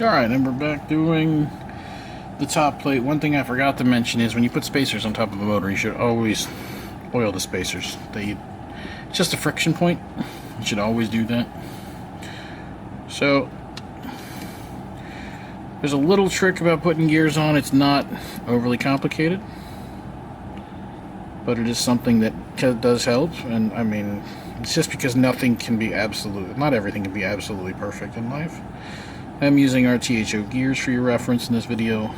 Alright, and we're back doing the top plate. One thing I forgot to mention is when you put spacers on top of a motor, you should always oil the spacers. It's just a friction point. You should always do that. So, there's a little trick about putting gears on. It's not overly complicated, but it is something that does help. And I mean, it's just because nothing can be not everything can be absolutely perfect in life. I'm using our THO gears for your reference in this video.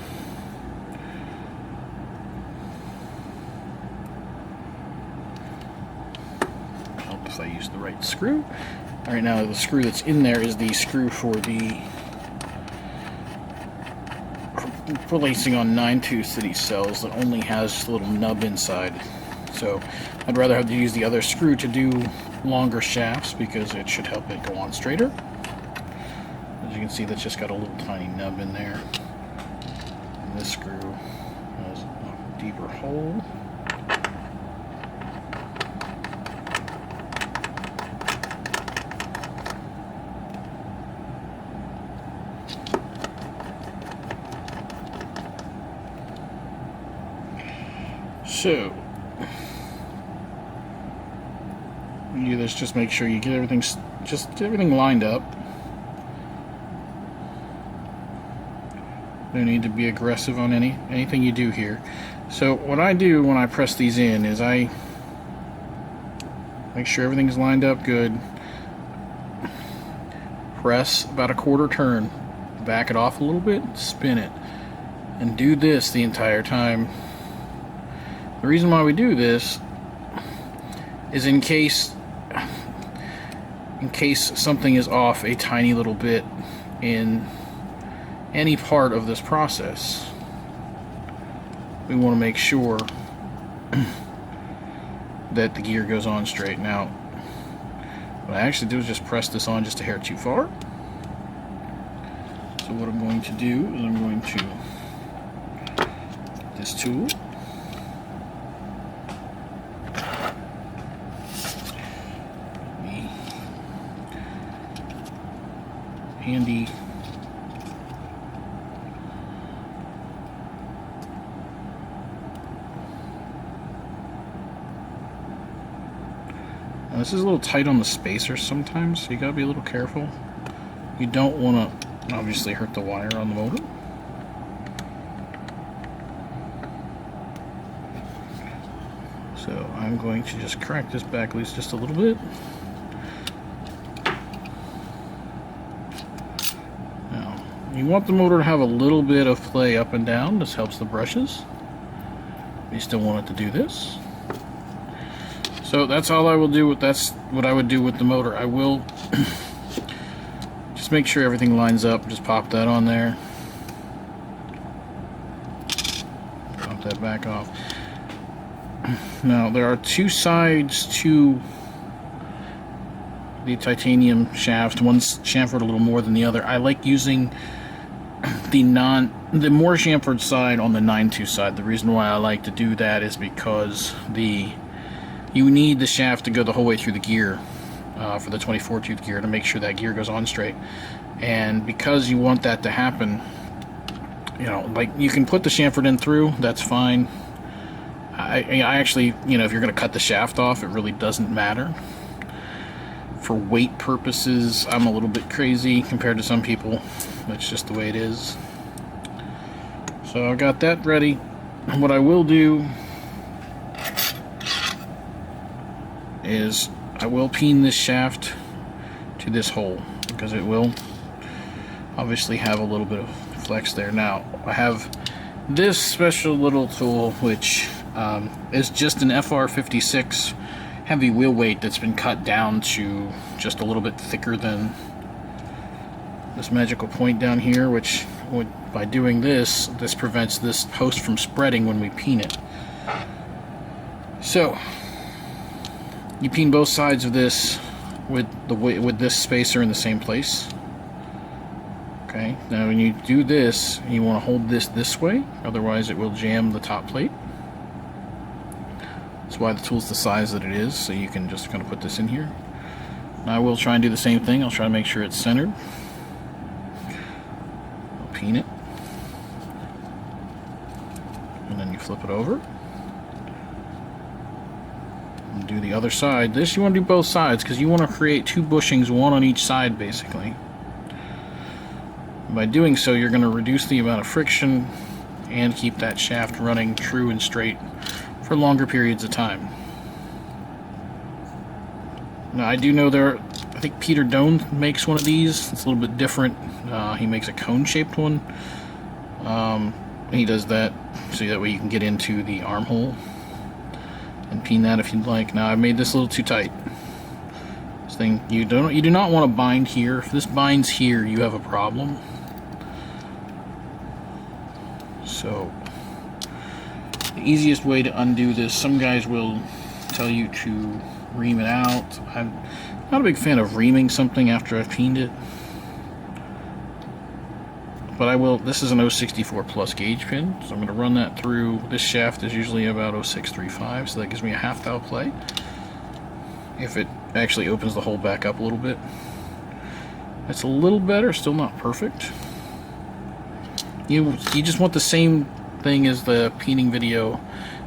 Help if I use the right screw. Alright, now the screw that's in there is the screw for lacing on 9/2 of these cells that only has a little nub inside. So I'd rather have to use the other screw to do longer shafts because it should help it go on straighter. As you can see, that's just got a little tiny nub in there. And this screw has a deeper hole. So, you do this, just make sure you get everything lined up. No need to be aggressive on anything you do here. So what I do when I press these in is I make sure everything's lined up good. Press about a quarter turn, back it off a little bit, spin it, and do this the entire time. The reason why we do this is in case something is off a tiny little bit in any part of this process, we want to make sure that the gear goes on straight. Now, what I actually do is just press this on just a hair too far. So what I'm going to do is I'm going to get this tool, handy now, this is a little tight on the spacers sometimes, so you gotta be a little careful. You don't want to obviously hurt the wire on the motor. So I'm going to just crack this back loose just a little bit. You want the motor to have a little bit of play up and down. This helps the brushes. You still want it to do this. So that's all I will do. That's what I would do with the motor. I will just make sure everything lines up. Just pop that on there. Pop that back off. Now there are two sides to the titanium shaft. One's chamfered a little more than the other. I like using the more chamfered side on the 9/2 side. The reason why I like to do that is because you need the shaft to go the whole way through the gear for the 24 tooth gear to make sure that gear goes on straight. And because you want that to happen, you know, like you can put the chamfered in through, that's fine. I actually, you know, if you're going to cut the shaft off, it really doesn't matter. For weight purposes, I'm a little bit crazy compared to some people. That's just the way it is. So I've got that ready. And what I will do is I will peen this shaft to this hole because it will obviously have a little bit of flex there. Now I have this special little tool which is just an FR56 heavy wheel weight that's been cut down to just a little bit thicker than this magical point down here, which by doing this prevents this post from spreading when we peen it. So you peen both sides of this with this spacer in the same place. Okay, now when you do this, you want to hold this way, otherwise it will jam the top plate. That's why the tool's the size that it is, so you can just kind of put this in here. Now I will try and do the same thing. I'll try to make sure it's centered. repeen it. And then you flip it over. And do the other side. This you want to do both sides because you want to create 2 bushings, one on each side basically. By doing so, you're going to reduce the amount of friction and keep that shaft running true and straight for longer periods of time. Now, I do know I think Peter Doan makes one of these. It's a little bit different. He makes a cone-shaped one. He does that so that way you can get into the armhole and peen that if you'd like. Now, I made this a little too tight. This thing, you do not want to bind here. If this binds here, you have a problem. So, the easiest way to undo this, some guys will tell you to ream it out. I'm not a big fan of reaming something after I've peened it. But I will, this is an 064 plus gauge pin, so I'm going to run that through. This shaft is usually about 0635, so that gives me a half thou play. If it actually opens the hole back up a little bit. It's a little better, still not perfect. You just want the same thing as the peening video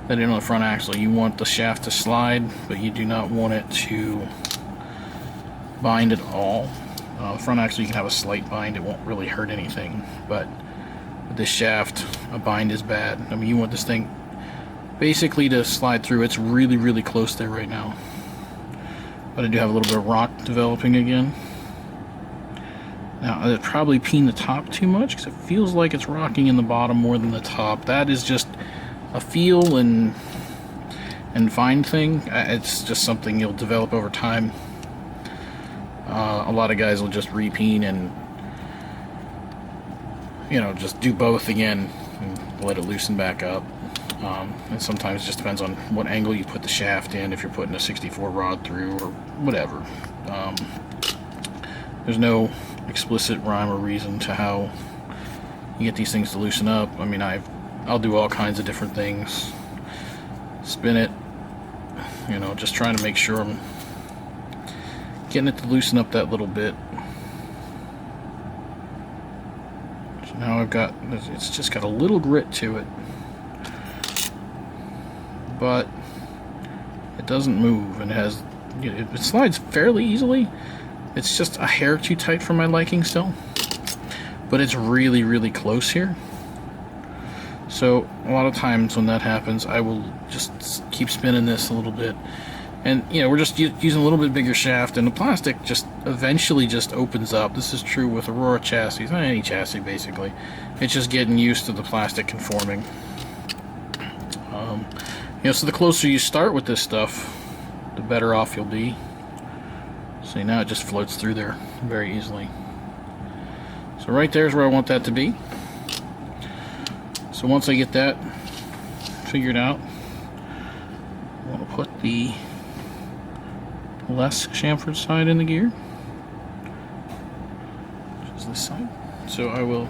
that in on the front axle. You want the shaft to slide, but you do not want it to bind at all. The front axle you can have a slight bind, it won't really hurt anything, but with this shaft, a bind is bad. I mean, you want this thing basically to slide through. It's really, really close there right now. But I do have a little bit of rock developing again. Now, I'd probably peen the top too much because it feels like it's rocking in the bottom more than the top. That is just a feel and fine thing. It's just something you'll develop over time. A lot of guys will just repeen and, you know, just do both again and let it loosen back up. And sometimes it just depends on what angle you put the shaft in, if you're putting a 64 rod through or whatever. There's no explicit rhyme or reason to how you get these things to loosen up. I mean, I'll do all kinds of different things. Spin it, you know, just trying to make sure I'm getting it to loosen up that little bit. So now it's just got a little grit to it, but it doesn't move, and it slides fairly easily. It's just a hair too tight for my liking still, but it's really, really close here. So a lot of times when that happens, I will just keep spinning this a little bit, and you know, we're just using a little bit bigger shaft, and the plastic just eventually just opens up. This is true with Aurora chassis, any chassis basically. It's just getting used to the plastic conforming. You know, so the closer you start with this stuff, the better off you'll be. See, now it just floats through there very easily. So right there is where I want that to be. So once I get that figured out, I want to put the less chamfered side in the gear, which is this side. So I'll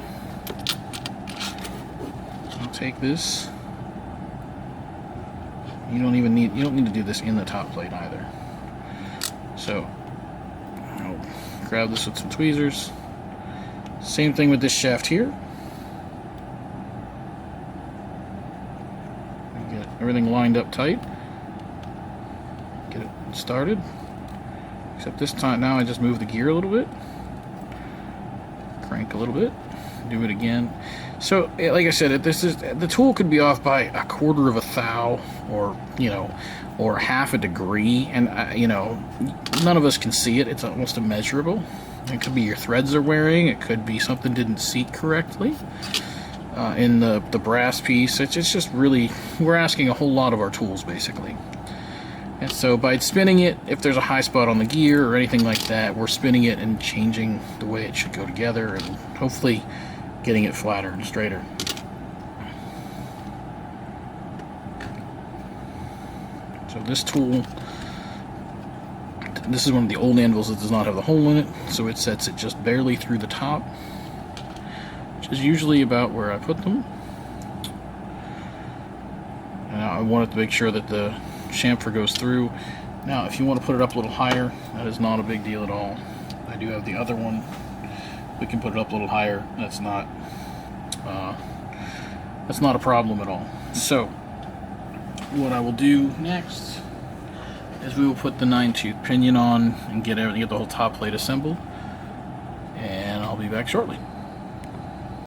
take this. You don't need to do this in the top plate either. So I'll grab this with some tweezers. Same thing with this shaft here. Get everything lined up tight. Get it started. Except this time now I just move the gear a little bit. Crank a little bit. Do it again. So, like I said, the tool could be off by 1/4 of a thou, or or half a degree, and none of us can see it. It's almost immeasurable. It could be your threads are wearing. It could be something didn't seat correctly in the brass piece. It's just really, we're asking a whole lot of our tools basically. And so by spinning it, if there's a high spot on the gear or anything like that, we're spinning it and changing the way it should go together, and hopefully getting it flatter and straighter. So this tool, this is one of the old anvils that does not have the hole in it, so it sets it just barely through the top, which is usually about where I put them. And I wanted to make sure that the chamfer goes through. Now if you want to put it up a little higher, that is not a big deal at all. I do have the other one. We can put it up a little higher. That's not That's not a problem at all. So, what I will do next is we will put the 9-tooth pinion on and get the whole top plate assembled, and I'll be back shortly.